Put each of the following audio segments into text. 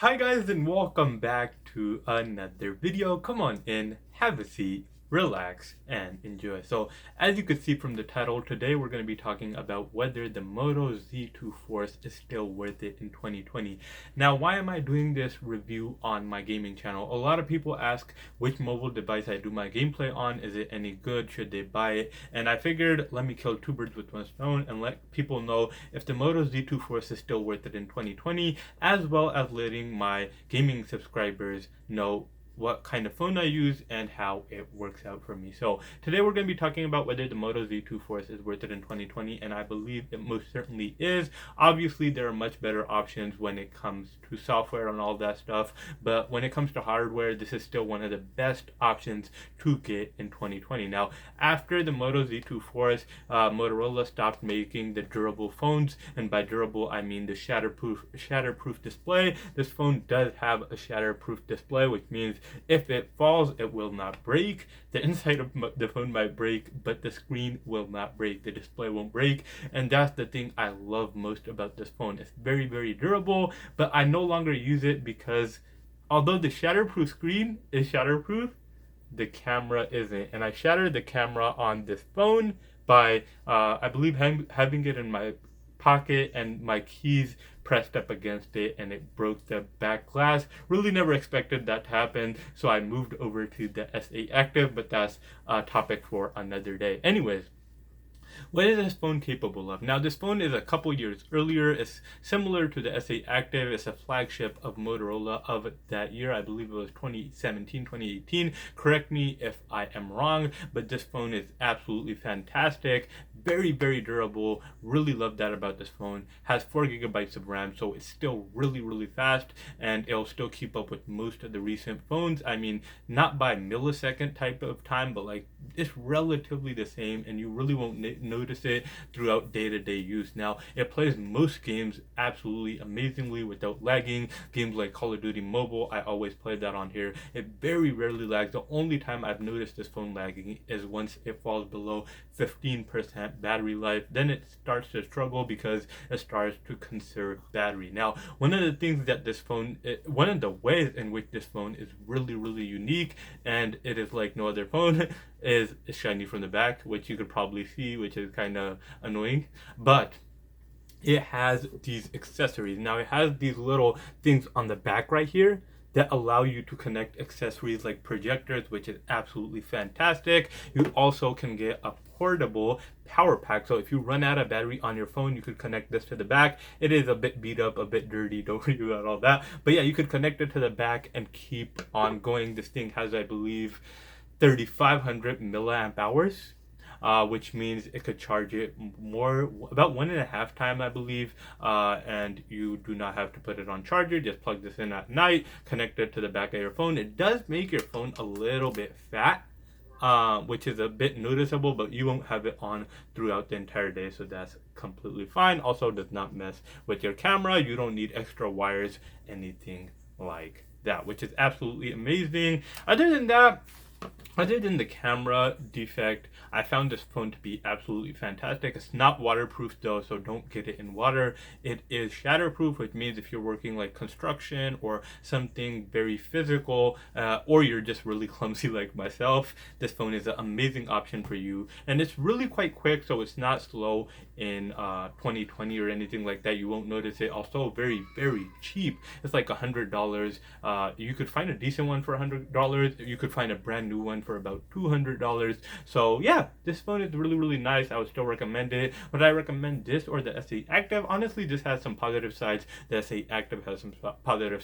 Hi guys and welcome back to another video. Come on in, have a seat, relax, and enjoy. So as you can see from the title, today we're going to be talking about whether the Moto Z2 Force is still worth it in 2020. Now why am I doing this review on my gaming channel? A lot of people ask which mobile device I do my gameplay on. Is it any good? Should they buy it? And I figured let me kill two birds with one stone and let people know if the Moto Z2 Force is still worth it in 2020, as well as letting my gaming subscribers know what kind of phone I use and how it works out for me. So today we're going to be talking about whether the Moto Z2 Force is worth it in 2020, and I believe it most certainly is. Obviously there are much better options when it comes to software and all that stuff, but when it comes to hardware, this is still one of the best options to get in 2020. Now after the Moto Z2 Motorola stopped making the durable phones, and by durable I mean the shatterproof display. This phone does have a shatterproof display, which means if it falls, it will not break. The inside of the phone might break, but the screen will not break. The display won't break, and that's the thing I love most about this phone. It's very, very durable, but I no longer use it because although the shatterproof screen is shatterproof, the camera isn't. And I shattered the camera on this phone by, I believe, having it in my pocket and my keys pressed up against it, and it broke the back glass. Really never expected that to happen, so I moved over to the S8 Active, but that's a topic for another day. Anyways, what is this phone capable of? Now, this phone is a couple years earlier. It's similar to the S8 Active. It's a flagship of Motorola of that year. I believe it was 2017, 2018. Correct me if I am wrong, but this phone is absolutely fantastic. Very, very durable. Really love that about this phone. Has 4 gigabytes of RAM, so it's still really, really fast, and it'll still keep up with most of the recent phones. I mean, not by millisecond type of time, but like it's relatively the same, and you really won't notice it throughout day-to-day use. Now it plays most games absolutely amazingly without lagging. Games like Call of Duty Mobile, I always play that on here. It very rarely lags. The only time I've noticed this phone lagging is once it falls below 15% battery life. Then it starts to struggle because it starts to conserve battery. Now one of the things that this phone, one of the ways in which this phone is really, really unique, and it is like no other phone, is shiny from the back, which you could probably see, which is kind of annoying. But it has these accessories. Now it has these little things on the back right here that allow you to connect accessories like projectors, which is absolutely fantastic. You also can get a portable power pack, so if you run out of battery on your phone, you could connect this to the back. It is a bit beat up, a bit dirty, don't worry about all that, but yeah, you could connect it to the back and keep on going. This thing has, I believe, 3,500 milliamp hours, which means it could charge it more, about 1.5 times, I believe, and you do not have to put it on charger. Just plug this in at night, connect it to the back of your phone. It does make your phone a little bit fat, which is a bit noticeable, but you won't have it on throughout the entire day, so that's completely fine. Also does not mess with your camera. You don't need extra wires, anything like that, which is absolutely amazing. Other than the camera defect, I found this phone to be absolutely fantastic. It's not waterproof though, so don't get it in water. It is shatterproof, which means if you're working like construction or something very physical, or you're just really clumsy like myself, this phone is an amazing option for you. And it's really quite quick, so it's not slow in 2020 or anything like that. You won't notice it. Also very, very cheap. It's like $100. You could find a decent one for $100. You could find a brand new one for about $200. So yeah, this phone is really, really nice. I would still recommend it. Would I recommend this or the S8 Active? Honestly, this has some positive sides. The S8 Active has some positive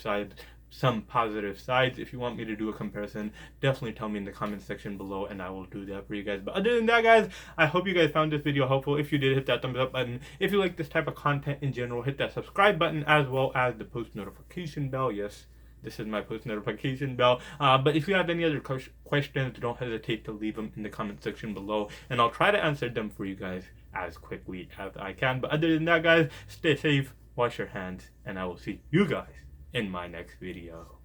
sides. If you want me to do a comparison, definitely tell me in the comment section below and I will do that for you guys. But other than that, guys, I hope you guys found this video helpful. If you did, hit that thumbs up button. If you like this type of content in general, hit that subscribe button as well as the post notification bell. Yes, this is my post notification bell. But if you have any other questions, don't hesitate to leave them in the comment section below, and I'll try to answer them for you guys as quickly as I can. But other than that, guys, stay safe, wash your hands, and I will see you guys in my next video.